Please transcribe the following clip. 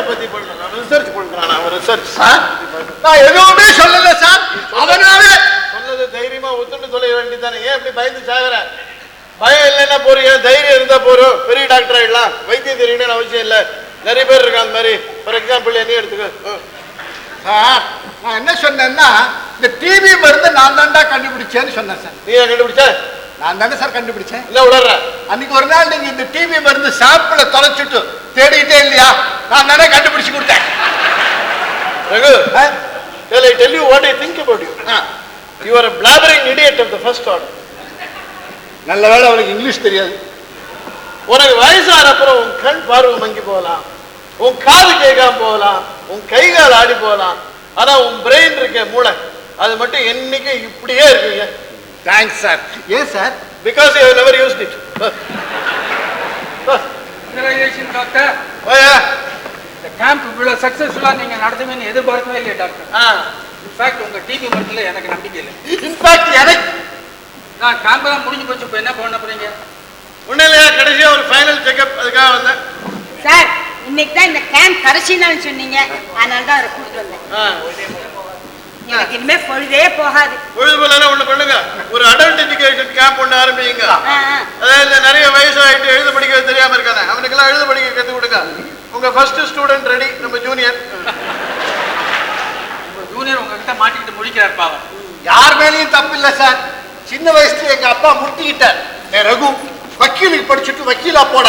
பத்தி பண்ணலாம், ரிசர்ச் பண்றான் அவன். ரிசர்ச் சார் நான் எதுவுமே சொல்லல சார். அவனாலே சொன்னது தைரியமா ஒத்துட்டு சொல்ல வேண்டியதானே. ஏன் இப்படி பயந்து சாகுற? பயம் இல்லைன்னா போறீங்க, தைரியம் இருந்தா போறோம். பெரிய டாக்டர் ஆயிடலாம், வைத்தியம் தெரியணும்னு அவசியம் இல்லை. நிறைய பேர் இருக்காங்க அந்த மாதிரி. ஃபார் எக்ஸாம்பிள் என்ன எடுத்துக்க சார், நான் என்ன சொன்னேன்னா இந்த டிவி மருந்து நான் தான்டா கண்டுபிடிச்சேன்னு சொன்னேன் சார். நீ ஏன் கண்டுபிடிச்ச? நான் தானே சார் கண்டுபிடிச்சேன். என்ன உளர்ற? அன்னைக்கு ஒரு நாள் நீங்க இந்த டிவி மருந்து சாப்பிட தொலைச்சிட்டு தேடிக்கிட்டே இல்லையா, நான் தானே கண்டுபிடிச்சு கொடுத்தேன். Raghu, shall I tell you what I think about you? You are a blabbering idiot of the first order. நல்ல வேளை அவனுக்கு இங்கிலீஷ் தெரியாது. உனக்கு வயசான அப்புறம் உன் கண் பார்வை மங்கி போகலாம், உன் காது கேட்காம போகலாம், உன் கை கால் ஆடி போகலாம். ஆனா உன் பிரெயின் இருக்க மூளை அது மட்டும் என்னைக்கு இப்படியே இருக்குங்க. Thanks sir. ஏன் sir? Because you have never used it. Doctor, இந்த கேம்ப் இவ்வளவு சக்சஸ்ஃபுல்லா நீங்க நடத்துவீங்கன்னு எதிர்பார்க்கவே இல்லையா டாக்டர்? இன்ஃபேக்ட் உங்க டிவி மருந்துல எனக்கு நம்பிக்கை இல்லை. இன்ஃபேக்ட் எனக்கு நான் கேம்ப் எல்லாம் முடிஞ்சு போச்சு, இப்போ என்ன பண்ண போறீங்க? உன்னிலையா கடைசியா ஒரு ஃபைனல் செக்அப் அதுக்காக வந்தேன் சார். இன்னைக்கு தான் இந்த கேம்ப் கடைசி நாள் சொன்னீங்க, அதனால தான் அவரை கூப்பிட்டு வந்தேன். எனக்கு இனிமே பொழுதே போகாது. பொழுது போல ஒண்ணு பண்ணுங்க, ஒரு அடல்ட் எஜுகேஷன் கேம்ப் ஒண்ணு ஆரம்பிங்க. அதாவது நிறைய வயசாயிட்டு எழுத படிக்க தெரியாம இருக்கானே அவனுக்கெல்லாம் எழுத படிக்க கத்து கொடுங்க. உங்க ஃபர்ஸ்ட் ஸ்டூடெண்ட் ரெடி, நம்ம ஜூனியர். ஜூனியர் உங்ககிட்ட மாட்டிக்கிட்டு முடிக்கிறார் பாவம். யார் மேலேயும் தப்பு இல்லை சார். சின்ன வயசுல எங்க அப்பா முட்டிக்கிட்டார். ரகு வக்கீலுக்கு படிச்சுட்டு வக்கீலா போட